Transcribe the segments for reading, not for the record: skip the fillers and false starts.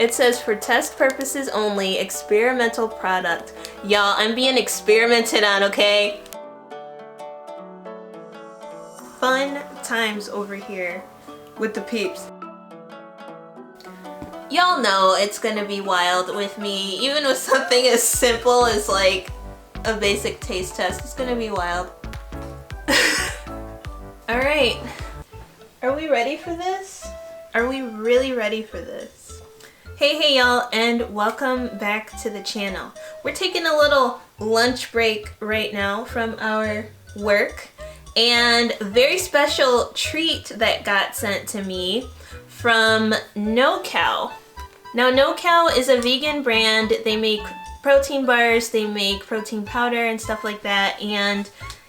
It says for test purposes only, experimental product. Y'all, I'm being experimented on, okay? Fun times over here with the peeps. Y'all know it's gonna be wild with me, even with something as simple as like a basic taste test. It's gonna be wild. Alright, are we ready for this? Are we really ready for this? Hey y'all, and welcome back to the channel. We're taking a little lunch break right now from our work, and a very special treat that got sent to me from No Cow. Now, No Cow is a vegan brand. They make protein bars, they make protein powder and stuff like that, and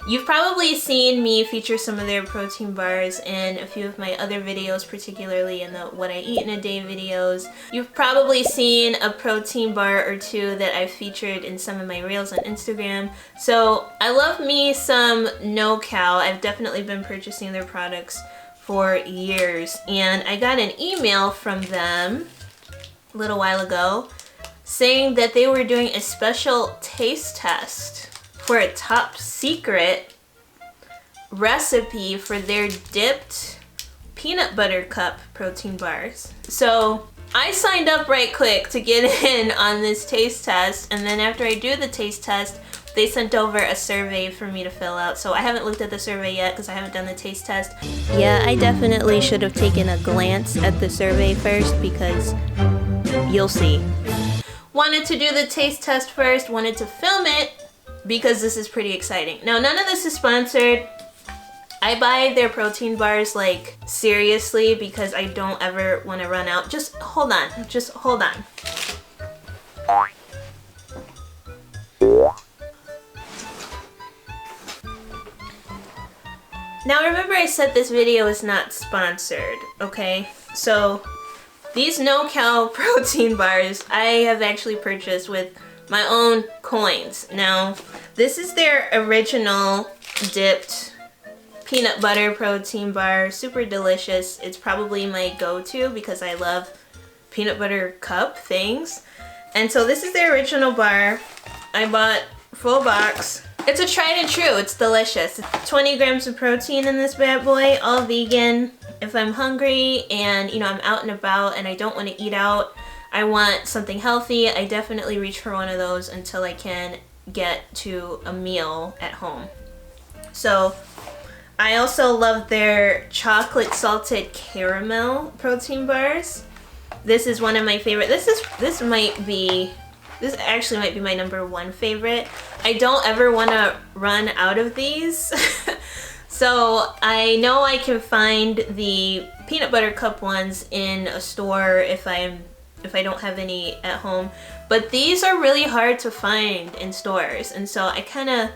you've probably seen me feature some of their protein bars in a few of my other videos, particularly in the What I Eat in a Day videos. You've probably seen a protein bar or two that I've featured in some of my reels on Instagram. So I love me some No Cow. I've definitely been purchasing their products for years, and I got an email from them a little while ago saying that they were doing a special taste test for a top secret recipe for their dipped peanut butter cup protein bars. So I signed up right quick to get in on this taste test, and then after I do the taste test, they sent over a survey for me to fill out. So I haven't looked at the survey yet because I haven't done the taste test. Yeah, I definitely should have taken a glance at the survey first, because you'll see. Wanted to do the taste test first, wanted to film it, because this is pretty exciting. Now, none of this is sponsored. I buy their protein bars like seriously because I don't ever want to run out. Just hold on, just hold on. Now remember, I said this video is not sponsored, okay? So these No Cow protein bars I have actually purchased with my own coins. Now, this is their original dipped peanut butter protein bar. Super delicious. It's probably my go-to because I love peanut butter cup things. And so this is their original bar. I bought a full box. It's a tried and true. It's delicious. 20 grams of protein in this bad boy, all vegan. If I'm hungry and, you know, I'm out and about and I don't want to eat out, I want something healthy, I definitely reach for one of those until I can get to a meal at home. So I also love their chocolate salted caramel protein bars. This is one of my favorite. This actually might be my #1 favorite. I don't ever want to run out of these. So I know I can find the peanut butter cup ones in a store if I don't have any at home, but these are really hard to find in stores, and so I kind of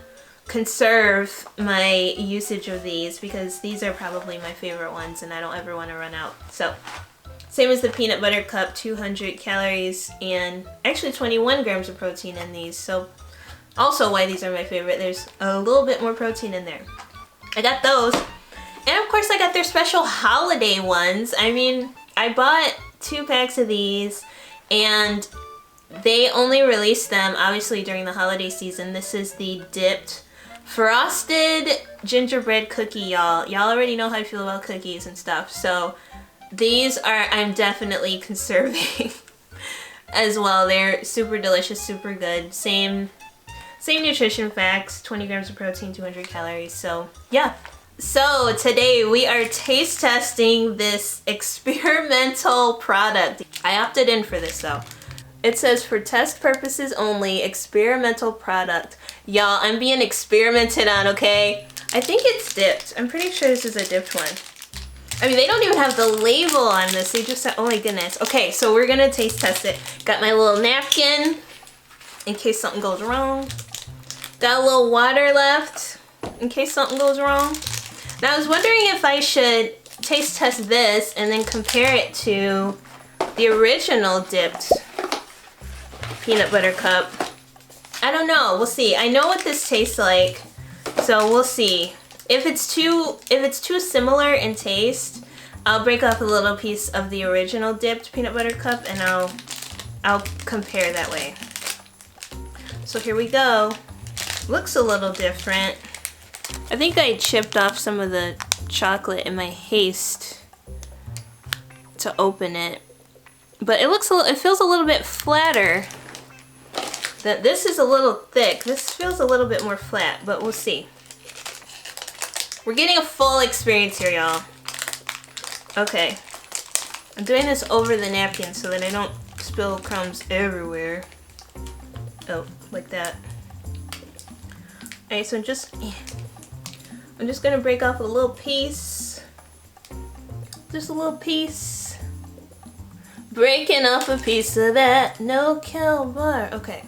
conserve my usage of these because these are probably my favorite ones and I don't ever want to run out. So same as the peanut butter cup, 200 calories and actually 21 grams of protein in these. So also why these are my favorite, there's a little bit more protein in there. I got those, and of course I got their special holiday ones. I mean, I bought 2 packs of these, and they only released them obviously during the holiday season. This is the dipped frosted gingerbread cookie, y'all. Y'all already know how I feel about cookies and stuff, so these are, I'm definitely conserving as well. They're super delicious, super good. Same nutrition facts, 20 grams of protein, 200 calories, so yeah. So today we are taste testing this experimental product. I opted in for this though. It says for test purposes only, experimental product. Y'all, I'm being experimented on, okay? I think it's dipped. I'm pretty sure this is a dipped one. I mean, they don't even have the label on this. They just said, oh my goodness. Okay, so we're gonna taste test it. Got my little napkin in case something goes wrong. Got a little water left in case something goes wrong. Now I was wondering if I should taste test this and then compare it to the original dipped peanut butter cup. I don't know, we'll see. I know what this tastes like, so we'll see. If it's too similar in taste, I'll break off a little piece of the original dipped peanut butter cup and I'll I'll compare that way. So here we go. Looks a little different. I think I chipped off some of the chocolate in my haste to open it. But it feels a little bit flatter. This is a little thick. This feels a little bit more flat, but we'll see. We're getting a full experience here, y'all. Okay. I'm doing this over the napkin so that I don't spill crumbs everywhere. Oh, like that. Alright, so I'm just gonna break off a little piece. Just a little piece. Breaking off a piece of that no-cal bar. Okay.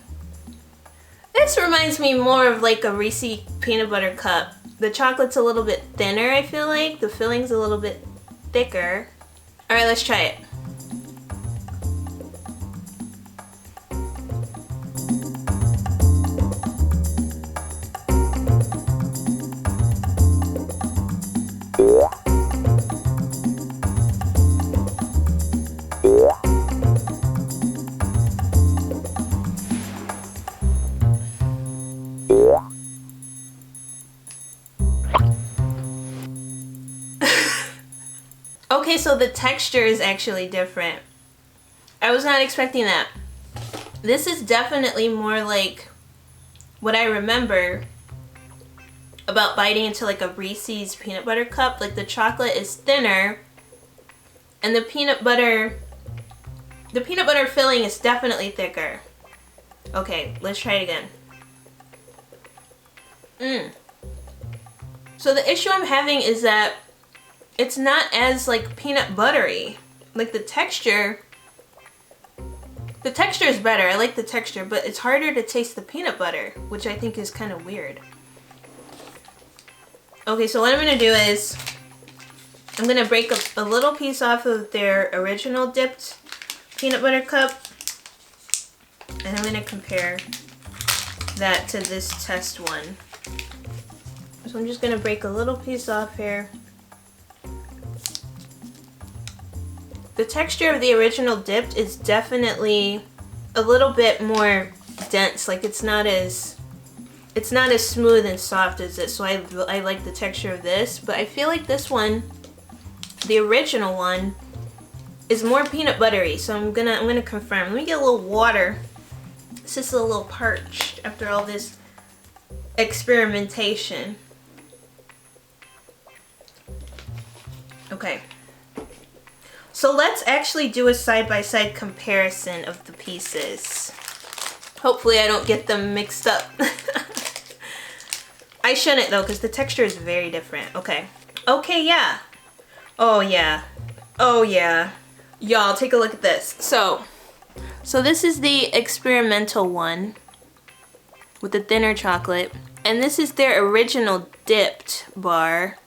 This reminds me more of like a Reese's peanut butter cup. The chocolate's a little bit thinner, I feel like. The filling's a little bit thicker. Alright, let's try it. Okay, so the texture is actually different. I was not expecting that. This is definitely more like what I remember about biting into like a Reese's peanut butter cup. Like the chocolate is thinner and the peanut butter filling is definitely thicker. Okay, let's try it again. So the issue I'm having is that it's not as like peanut buttery. Like the texture is better. I like the texture, but it's harder to taste the peanut butter, which I think is kind of weird. Okay, so what I'm gonna do is I'm gonna break a little piece off of their original dipped peanut butter cup, and I'm gonna compare that to this test one. So I'm just gonna break a little piece off here. The texture of the original dipped is definitely a little bit more dense. Like it's not as smooth and soft as this. So I like the texture of this, but I feel like this one, the original one, is more peanut buttery. So I'm gonna confirm. Let me get a little water. It's just a little parched after all this experimentation. Okay. So let's actually do a side-by-side comparison of the pieces. Hopefully I don't get them mixed up. I shouldn't though, because the texture is very different. Okay. Okay, yeah. Oh yeah. Oh yeah. Y'all, take a look at this. So this is the experimental one with the thinner chocolate. And this is their original dipped bar.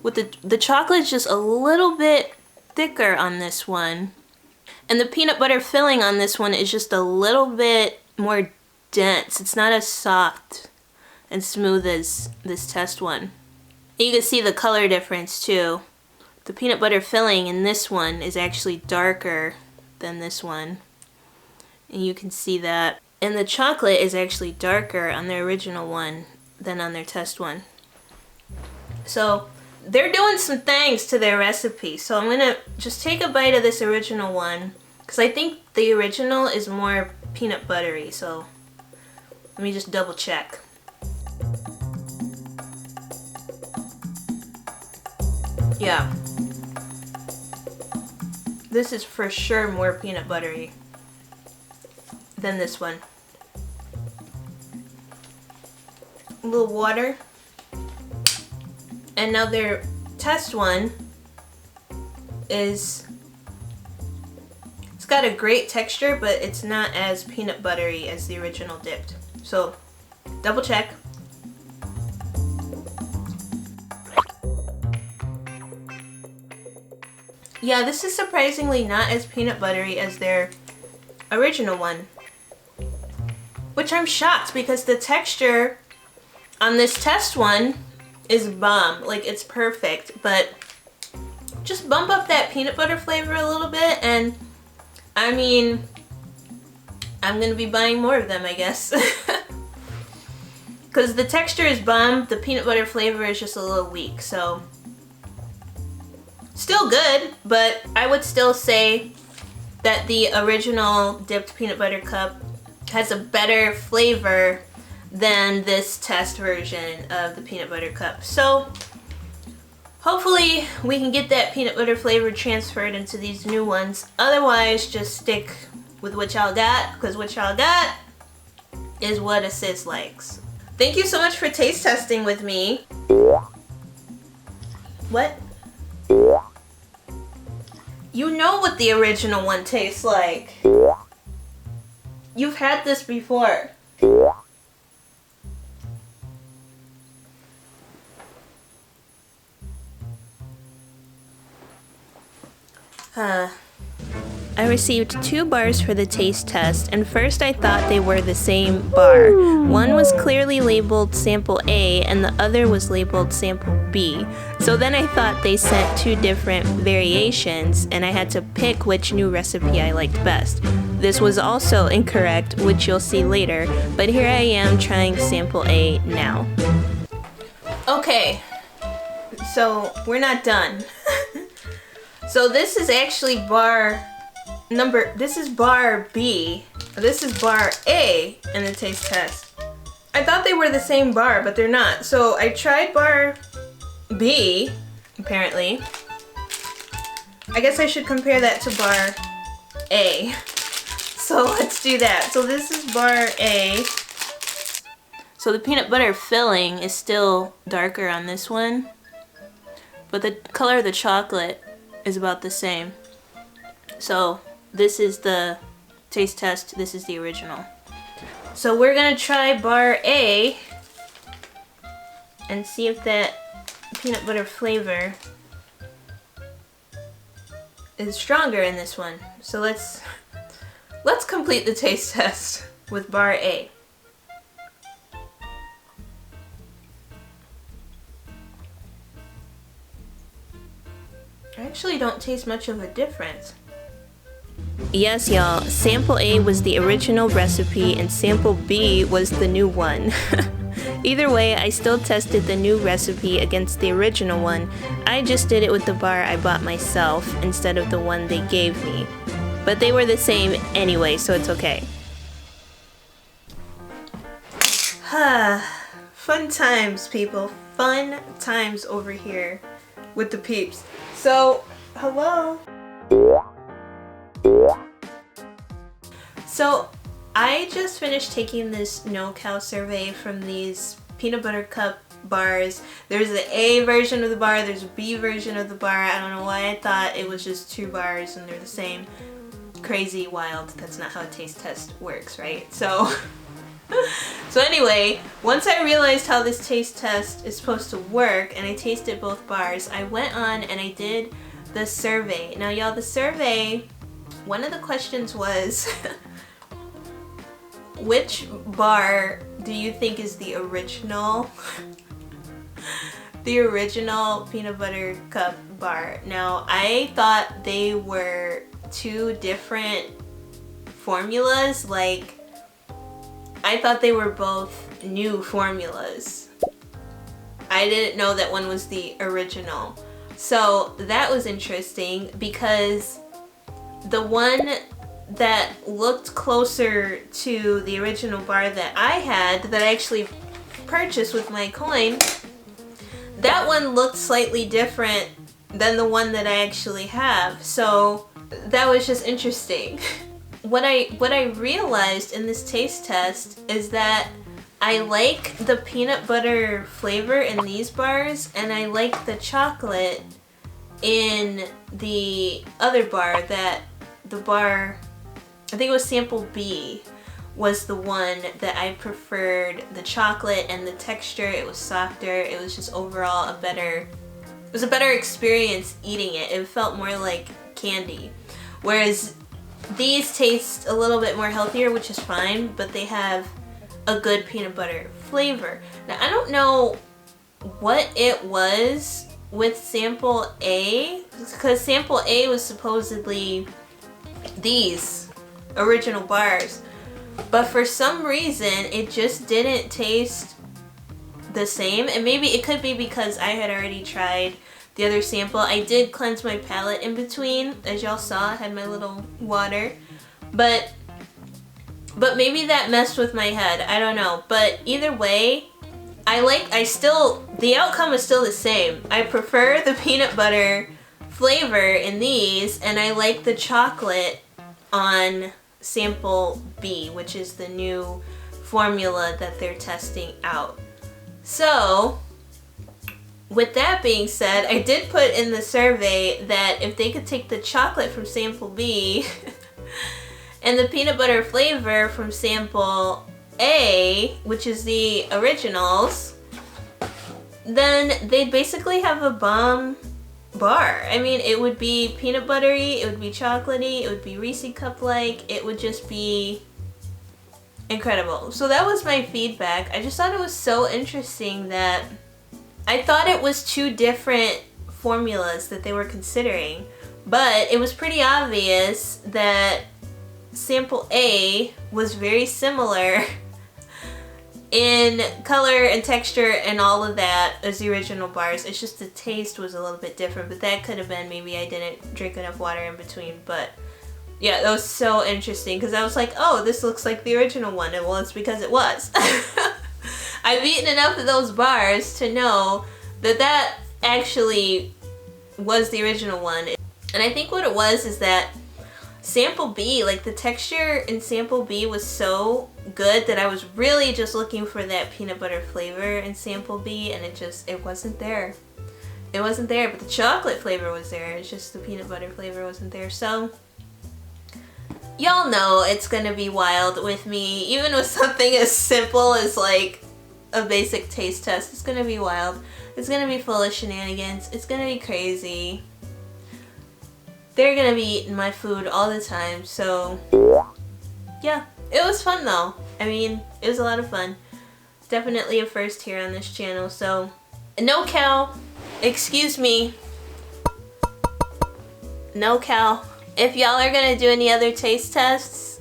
With the chocolate's just a little bit thicker on this one, and the peanut butter filling on this one is just a little bit more dense. It's not as soft and smooth as this test one. You can see the color difference too. The peanut butter filling in this one is actually darker than this one, and you can see that. And the chocolate is actually darker on their original one than on their test one. So they're doing some things to their recipe. So I'm gonna just take a bite of this original one, because I think the original is more peanut buttery. So let me just double check. Yeah. This is for sure more peanut buttery than this one. A little water. And now their test one it's got a great texture, but it's not as peanut buttery as the original dipped. So double check. Yeah, this is surprisingly not as peanut buttery as their original one, which I'm shocked, because the texture on this test one is bomb. Like, it's perfect, but just bump up that peanut butter flavor a little bit and I mean, I'm gonna be buying more of them, I guess. Because the texture is bomb, the peanut butter flavor is just a little weak, so. Still good, but I would still say that the original dipped peanut butter cup has a better flavor than this test version of the peanut butter cup. So hopefully we can get that peanut butter flavor transferred into these new ones. Otherwise, just stick with what y'all got, because what y'all got is what a sis likes. Thank you so much for taste testing with me. What? You know what the original one tastes like. You've had this before. I received 2 bars for the taste test, and first I thought they were the same bar. One was clearly labeled sample A and the other was labeled sample B. So then I thought they sent 2 different variations and I had to pick which new recipe I liked best. This was also incorrect, which you'll see later, but here I am trying sample A now. Okay, so we're not done. So this is actually this is bar B, this is bar A in the taste test. I thought they were the same bar, but they're not. So I tried bar B, apparently. I guess I should compare that to bar A. So let's do that. So this is bar A. So the peanut butter filling is still darker on this one, but the color of the chocolate is about the same. So this is the taste test, this is the original. So we're gonna try bar A and see if that peanut butter flavor is stronger in this one. So let's complete the taste test with bar A. I actually don't taste much of a difference. Yes, y'all, sample A was the original recipe and sample B was the new one. Either way, I still tested the new recipe against the original one. I just did it with the bar I bought myself instead of the one they gave me. But they were the same anyway, so it's okay. Fun times, people. Fun times over here with the peeps. So, hello. So, I just finished taking this no-cow survey from these peanut butter cup bars. There's the A version of the bar, there's a B version of the bar. I don't know why I thought it was just 2 bars and they're the same. Crazy, wild. That's not how a taste test works, right? So, so anyway, once I realized how this taste test is supposed to work and I tasted both bars, I went on and I did the survey. Now y'all, the survey, one of the questions was, which bar do you think is the original? The original peanut butter cup bar. Now, I thought they were 2 different formulas. Like, I thought they were both new formulas. I didn't know that one was the original. So that was interesting because the one that looked closer to the original bar that I had, that I actually purchased with my coin, that one looked slightly different than the one that I actually have. So that was just interesting. What I realized in this taste test is that I like the peanut butter flavor in these bars and I like the chocolate in the other bar. That the bar, I think it was sample B, was the one that I preferred. The chocolate and the texture, it was softer. It was just overall a better experience eating it. It felt more like candy. Whereas these taste a little bit more healthier, which is fine, but they have a good peanut butter flavor. Now, I don't know what it was with sample A, because sample A was supposedly these original bars. But for some reason, it just didn't taste the same. And maybe it could be because I had already tried the other sample. I did cleanse my palate in between. As y'all saw, I had my little water. But maybe that messed with my head. I don't know. But either way, the outcome is still the same. I prefer the peanut butter flavor in these, and I like the chocolate on sample B, which is the new formula that they're testing out. So, with that being said, I did put in the survey that if they could take the chocolate from sample B and the peanut butter flavor from sample A, which is the originals, then they'd basically have a bomb bar. I mean, it would be peanut buttery, it would be chocolatey, it would be Reese cup-like, it would just be incredible. So that was my feedback. I just thought it was so interesting that I thought it was two different formulas that they were considering, but it was pretty obvious that sample A was very similar in color and texture and all of that as the original bars. It's just the taste was a little bit different, but that could have been maybe I didn't drink enough water in between. But yeah, that was so interesting because I was like, oh, this looks like the original one. And well, it's because it was. I've eaten enough of those bars to know that that actually was the original one. And I think what it was is that sample B, like the texture in sample B was so good that I was really just looking for that peanut butter flavor in sample B, and it wasn't there. It wasn't there, but the chocolate flavor was there. It's just the peanut butter flavor wasn't there. So y'all know it's gonna be wild with me, even with something as simple as like a basic taste test. It's gonna be wild. It's gonna be full of shenanigans. It's gonna be crazy. They're gonna be eating my food all the time, so yeah. It was fun though. I mean, it was a lot of fun. Definitely a first here on this channel, so no cow. Excuse me. No cow. If y'all are gonna do any other taste tests,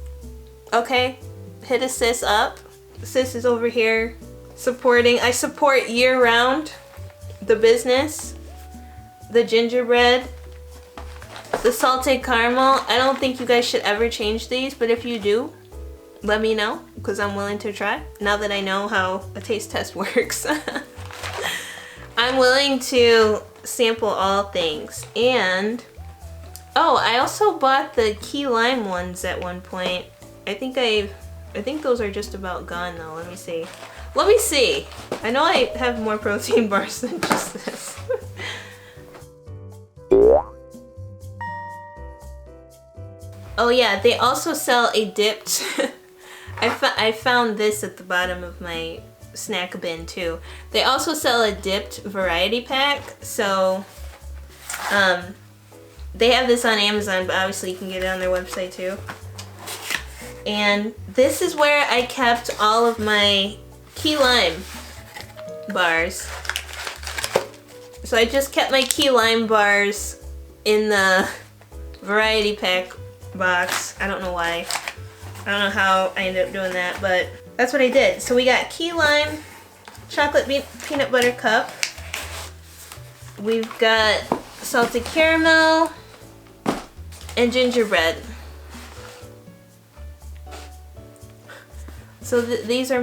okay, hit a sis up. Sis is over here supporting. I support year-round the business, the gingerbread, the salted caramel. I don't think you guys should ever change these, but if you do, let me know, because I'm willing to try. Now that I know how a taste test works. I'm willing to sample all things. And oh, I also bought the key lime ones at one point. I think those are just about gone though. Let me see. Let me see. I know I have more protein bars than just this. Oh yeah, they also sell a dipped I found this at the bottom of my snack bin too. They also sell a dipped variety pack, so they have this on Amazon, but obviously you can get it on their website too. And this is where I kept all of my key lime bars. So I just kept my key lime bars in the variety pack box. I don't know why. I don't know how I ended up doing that, but that's what I did. So we got key lime, chocolate peanut butter cup. We've got salted caramel and gingerbread. So these are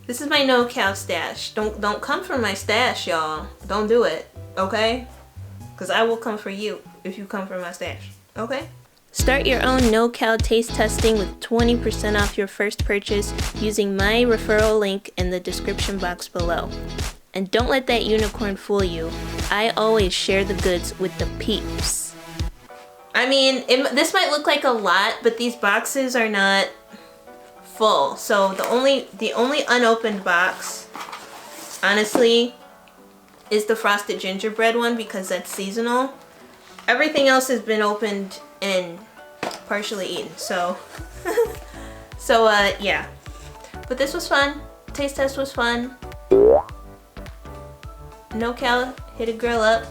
this is my no cow stash. Don't come for my stash, y'all. Don't do it, okay? Because I will come for you if you come for my stash, okay? Start your own no-cow taste testing with 20% off your first purchase using my referral link in the description box below. And don't let that unicorn fool you. I always share the goods with the peeps. I mean, this might look like a lot, but these boxes are not full. So the only unopened box, honestly, is the frosted gingerbread one because that's seasonal. Everything else has been opened and partially eaten, so yeah. But this was fun. Taste test was fun. No cow hit a grill up.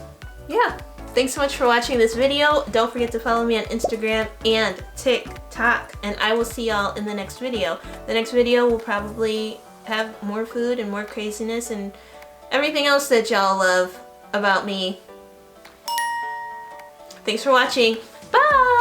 Yeah, thanks so much for watching this video. Don't forget to follow me on Instagram and TikTok, and I will see y'all in the next video. The next video will probably have more food and more craziness and everything else that y'all love about me. Thanks for watching. Bye!